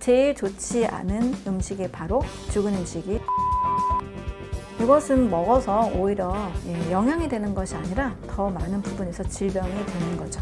제일 좋지 않은 음식이 바로 죽은 음식이 이것은 먹어서 오히려 영향이 되는 것이 아니라 더 많은 부분에서 질병이 되는 거죠.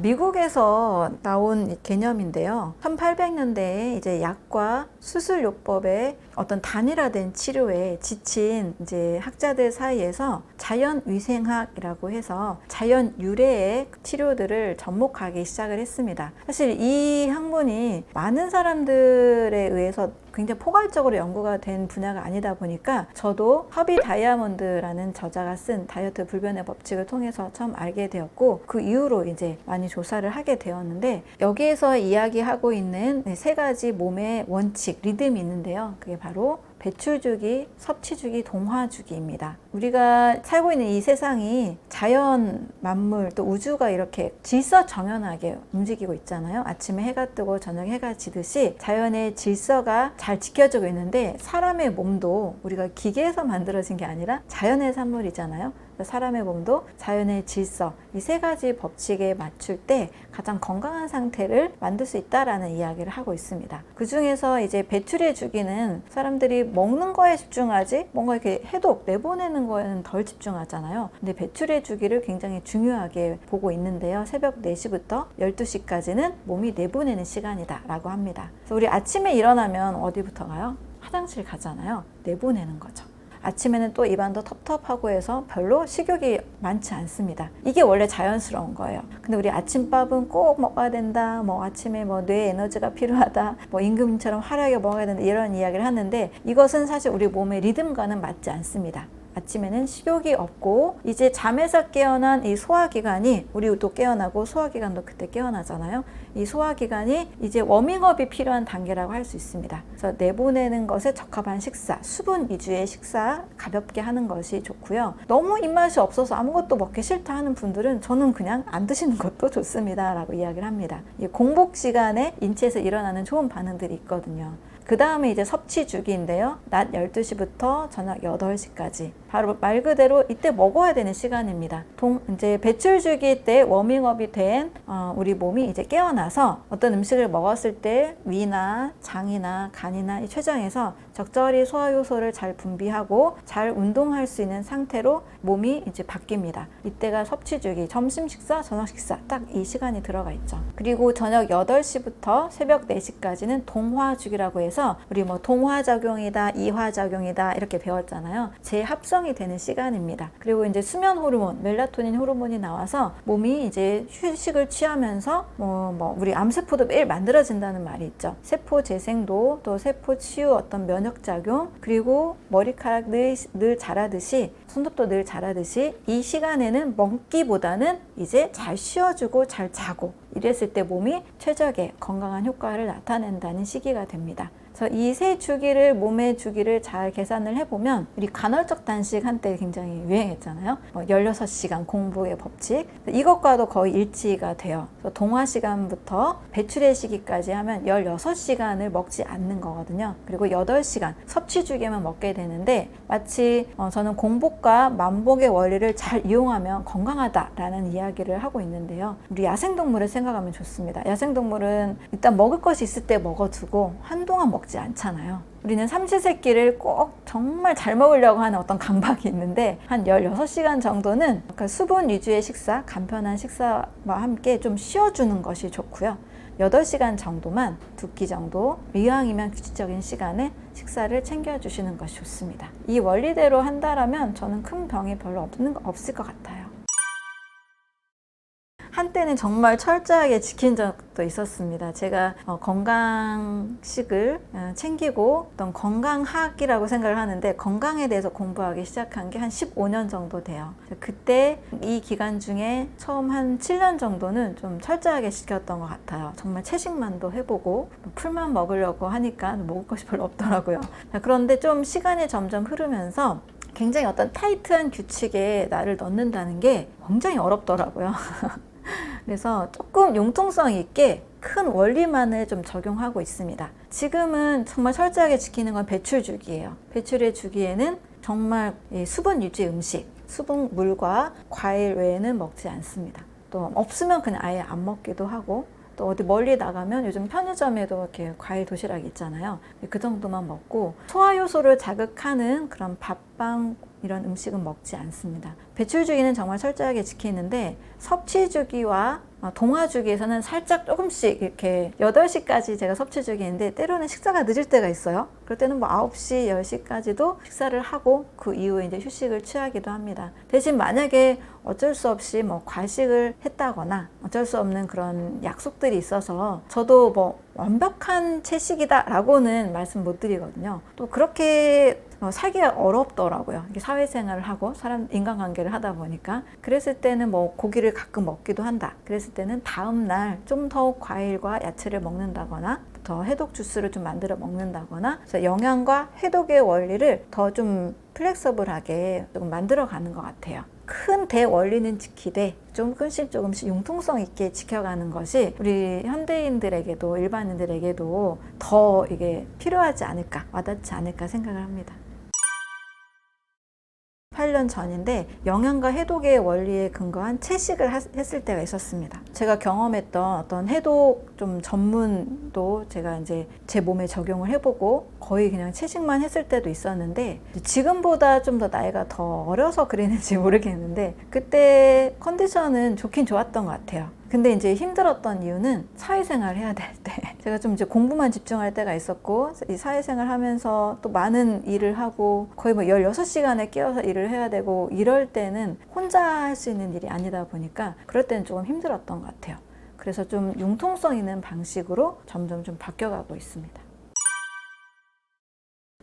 미국에서 나온 개념인데요. 1800년대에 이제 약과 수술요법의 어떤 단일화된 치료에 지친 이제 학자들 사이에서 자연위생학이라고 해서 자연 유래의 치료들을 접목하기 시작을 했습니다. 사실 이 학문이 많은 사람들에 의해서 굉장히 포괄적으로 연구가 된 분야가 아니다 보니까 저도 허비 다이아몬드라는 저자가 쓴 다이어트 불변의 법칙을 통해서 처음 알게 되었고, 그 이후로 이제 많이 조사를 하게 되었는데, 여기에서 이야기하고 있는 세 가지 몸의 원칙, 리듬이 있는데요. 그게 바로 배출주기, 섭취주기, 동화주기입니다. 우리가 살고 있는 이 세상이 자연, 만물, 또 우주가 이렇게 질서정연하게 움직이고 있잖아요. 아침에 해가 뜨고 저녁에 해가 지듯이 자연의 질서가 잘 지켜지고 있는데, 사람의 몸도 우리가 기계에서 만들어진 게 아니라 자연의 산물이잖아요. 사람의 몸도 자연의 질서, 이 세 가지 법칙에 맞출 때 가장 건강한 상태를 만들 수 있다라는 이야기를 하고 있습니다. 그 중에서 이제 배출의 주기는 사람들이 먹는 거에 집중하지 뭔가 이렇게 해독, 내보내는 거에는 덜 집중하잖아요. 근데 배출의 주기를 굉장히 중요하게 보고 있는데요. 새벽 4시부터 12시까지는 몸이 내보내는 시간이다 라고 합니다. 그래서 우리 아침에 일어나면 어디부터 가요? 화장실 가잖아요. 내보내는 거죠. 아침에는 또 입안도 텁텁하고 해서 별로 식욕이 많지 않습니다. 이게 원래 자연스러운 거예요. 근데 우리 아침밥은 꼭 먹어야 된다, 뭐 아침에 뭐 뇌에 에너지가 필요하다, 뭐 임금님처럼 화려하게 먹어야 된다, 이런 이야기를 하는데, 이것은 사실 우리 몸의 리듬과는 맞지 않습니다. 아침에는 식욕이 없고 이제 잠에서 깨어난 이 소화기관이, 우리도 깨어나고 소화기관도 그때 깨어나잖아요. 이 소화기관이 이제 워밍업이 필요한 단계라고 할 수 있습니다. 그래서 내보내는 것에 적합한 식사, 수분 위주의 식사 가볍게 하는 것이 좋고요. 너무 입맛이 없어서 아무것도 먹기 싫다 하는 분들은 저는 그냥 안 드시는 것도 좋습니다 라고 이야기를 합니다. 이 공복 시간에 인체에서 일어나는 좋은 반응들이 있거든요. 그 다음에 이제 섭취 주기인데요. 낮 12시부터 저녁 8시까지. 바로 말 그대로 이때 먹어야 되는 시간입니다. 이제 배출 주기 때 워밍업이 된 우리 몸이 이제 깨어나서 어떤 음식을 먹었을 때 위나 장이나 간이나 이 췌장에서 적절히 소화 요소를 잘 분비하고 잘 운동할 수 있는 상태로 몸이 이제 바뀝니다. 이때가 섭취 주기, 점심 식사, 저녁 식사 딱 이 시간이 들어가 있죠. 그리고 저녁 8시부터 새벽 4시까지는 동화 주기라고 해서 우리 뭐 동화작용이다, 이화작용이다 이렇게 배웠잖아요. 재합성이 되는 시간입니다. 그리고 이제 수면 호르몬, 멜라토닌 호르몬이 나와서 몸이 이제 휴식을 취하면서 뭐 우리 암세포도 매일 만들어진다는 말이 있죠. 세포 재생도, 또 세포 치유, 어떤 면역작용, 그리고 머리카락 늘 자라듯이, 손톱도 늘 자라듯이 이 시간에는 먹기보다는 이제 잘 쉬어주고 잘 자고, 이랬을 때 몸이 최적의 건강한 효과를 나타낸다는 시기가 됩니다. 그래서 이 세 주기를, 몸의 주기를 잘 계산을 해보면, 우리 간헐적 단식 한때 굉장히 유행했잖아요. 16시간 공복의 법칙, 이것과도 거의 일치가 돼요. 동화 시간부터 배출의 시기까지 하면 16시간을 먹지 않는 거거든요. 그리고 8시간 섭취 주기만 먹게 되는데, 마치 저는 공복과 만복의 원리를 잘 이용하면 건강하다라는 이야기를 하고 있는데요. 우리 야생동물을 생각하면 좋습니다. 야생동물은 일단 먹을 것이 있을 때 먹어두고 한동안 먹지 않잖아요. 우리는 삼시세끼를 꼭 정말 잘 먹으려고 하는 어떤 강박이 있는데, 한 16시간 정도는 수분 위주의 식사, 간편한 식사와 함께 좀 쉬어주는 것이 좋고요. 8시간 정도만, 2끼 정도, 이왕이면 규칙적인 시간에 식사를 챙겨주시는 것이 좋습니다. 이 원리대로 한다라면 저는 큰 병이 별로 없을 것 같아요. 한때는 정말 철저하게 지킨 적도 있었습니다. 제가 건강식을 챙기고 어떤 건강학이라고 생각을 하는데, 건강에 대해서 공부하기 시작한 게 한 15년 정도 돼요. 그때 이 기간 중에 처음 한 7년 정도는 좀 철저하게 지켰던 것 같아요. 정말 채식만도 해보고 풀만 먹으려고 하니까 먹을 것이 별로 없더라고요. 그런데 좀 시간이 점점 흐르면서 굉장히 어떤 타이트한 규칙에 나를 넣는다는 게 굉장히 어렵더라고요. 그래서 조금 융통성 있게 큰 원리만을 좀 적용하고 있습니다. 지금은 정말 철저하게 지키는 건 배출 주기예요. 배출의 주기에는 정말 수분 유지 음식, 수분, 물과 과일 외에는 먹지 않습니다. 또 없으면 그냥 아예 안 먹기도 하고, 또 어디 멀리 나가면 요즘 편의점에도 이렇게 과일 도시락 있잖아요. 그 정도만 먹고 소화 효소를 자극하는 그런 밥빵 이런 음식은 먹지 않습니다. 배출 주기는 정말 철저하게 지키는데 섭취 주기와 동화 주기에서는 살짝 조금씩 이렇게 8시까지 제가 섭취 주기인데 때로는 식사가 늦을 때가 있어요. 그럴 때는 뭐 9시, 10시까지도 식사를 하고 그 이후에 이제 휴식을 취하기도 합니다. 대신 만약에 어쩔 수 없이 뭐 과식을 했다거나 어쩔 수 없는 그런 약속들이 있어서 저도 뭐 완벽한 채식이다라고는 말씀 못 드리거든요. 또 그렇게 살기가 어렵더라고요. 사회생활을 하고 인간관계를 하다 보니까. 그랬을 때는 뭐 고기를 가끔 먹기도 한다. 그랬을 때는 다음날 좀 더 과일과 야채를 먹는다거나 더 해독 주스를 좀 만들어 먹는다거나, 그래서 영양과 해독의 원리를 더 좀 플렉서블하게 조금 만들어 가는 것 같아요. 큰 대원리는 지키되 조금씩 융통성 있게 지켜가는 것이 우리 현대인들에게도 일반인들에게도 더 이게 필요하지 않을까, 와닿지 않을까 생각을 합니다. 8년 전인데 영양과 해독의 원리에 근거한 채식을 했을 때가 있었습니다. 제가 경험했던 어떤 해독 좀 전문도 제가 이제 제 몸에 적용을 해보고 거의 그냥 채식만 했을 때도 있었는데, 지금보다 좀 더 나이가 더 어려서 그랬는지 모르겠는데 그때 컨디션은 좋긴 좋았던 것 같아요. 근데 이제 힘들었던 이유는 사회생활 해야 될 때 제가 좀 이제 공부만 집중할 때가 있었고, 이 사회생활 하면서 또 많은 일을 하고 거의 뭐 16시간에 깨어서 일을 해야 되고 이럴 때는 혼자 할 수 있는 일이 아니다 보니까 그럴 때는 조금 힘들었던 것 같아요. 그래서 좀 융통성 있는 방식으로 점점 좀 바뀌어가고 있습니다.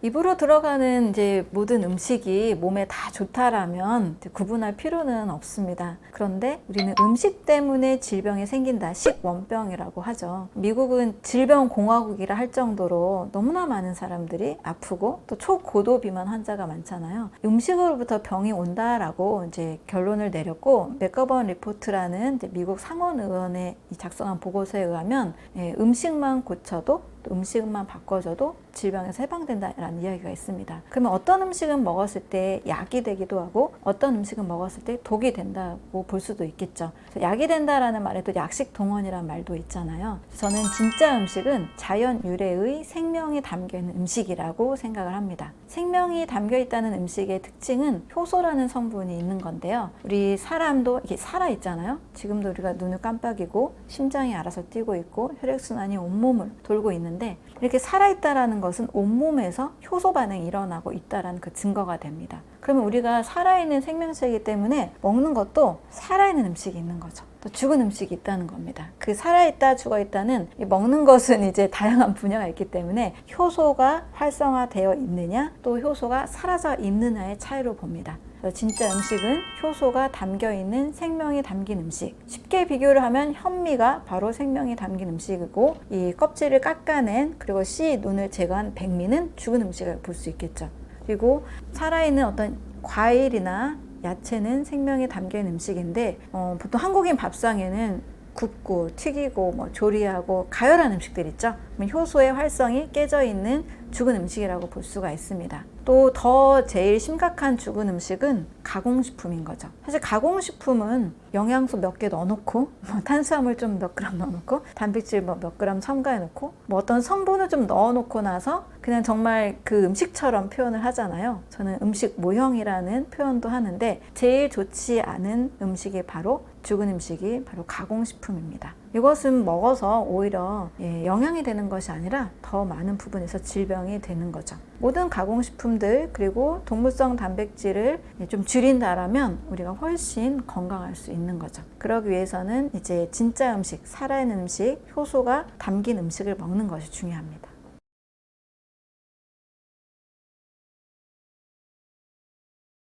입으로 들어가는 이제 모든 음식이 몸에 다 좋다라면 구분할 필요는 없습니다. 그런데 우리는 음식 때문에 질병이 생긴다, 식원병이라고 하죠. 미국은 질병공화국이라 할 정도로 너무나 많은 사람들이 아프고 또 초고도 비만 환자가 많잖아요. 음식으로부터 병이 온다라고 이제 결론을 내렸고, 맥거번 리포트라는 이제 미국 상원의원이 작성한 보고서에 의하면 음식만 고쳐도 또 음식만 바꿔줘도 질병에서 해방된다라는 이야기가 있습니다. 그러면 어떤 음식은 먹었을 때 약이 되기도 하고 어떤 음식은 먹었을 때 독이 된다고 볼 수도 있겠죠. 그래서 약이 된다라는 말에도 약식 동원이라는 말도 있잖아요. 저는 진짜 음식은 자연 유래의 생명이 담겨있는 음식이라고 생각을 합니다. 생명이 담겨있다는 음식의 특징은 효소라는 성분이 있는 건데요. 우리 사람도 이게 살아있잖아요. 지금도 우리가 눈을 깜빡이고 심장이 알아서 뛰고 있고 혈액순환이 온몸을 돌고 있는데, 이렇게 살아있다라는 것은 온몸에서 효소 반응이 일어나고 있다는 그 증거가 됩니다. 그러면 우리가 살아있는 생명체이기 때문에 먹는 것도 살아있는 음식이 있는 거죠. 또 죽은 음식이 있다는 겁니다. 그 살아있다, 죽어있다는 먹는 것은 이제 다양한 분야가 있기 때문에 효소가 활성화되어 있느냐, 또 효소가 사라져 있느냐의 차이로 봅니다. 진짜 음식은 효소가 담겨있는 생명이 담긴 음식. 쉽게 비교를 하면 현미가 바로 생명이 담긴 음식이고, 이 껍질을 깎아낸 그리고 씨, 눈을 제거한 백미는 죽은 음식을 볼 수 있겠죠. 그리고 살아있는 어떤 과일이나 야채는 생명이 담겨있는 음식인데, 보통 한국인 밥상에는 굽고 튀기고 뭐 조리하고 가열한 음식들 있죠. 효소의 활성이 깨져 있는 죽은 음식이라고 볼 수가 있습니다. 또 더 제일 심각한 죽은 음식은 가공식품인 거죠. 사실 가공식품은 영양소 몇 개 넣어놓고 탄수화물 좀 몇 그램 넣어놓고 단백질 뭐 몇 그램 첨가해 놓고 뭐 어떤 성분을 좀 넣어놓고 나서 그냥 정말 그 음식처럼 표현을 하잖아요. 저는 음식 모형이라는 표현도 하는데, 제일 좋지 않은 음식이 바로 죽은 음식이 바로 가공식품입니다. 이것은 먹어서 오히려 영양이 되는 것이 아니라 더 많은 부분에서 질병이 되는 거죠. 모든 가공식품들 그리고 동물성 단백질을 좀 줄인다라면 우리가 훨씬 건강할 수 있는 거죠. 그러기 위해서는 이제 진짜 음식, 살아있는 음식, 효소가 담긴 음식을 먹는 것이 중요합니다.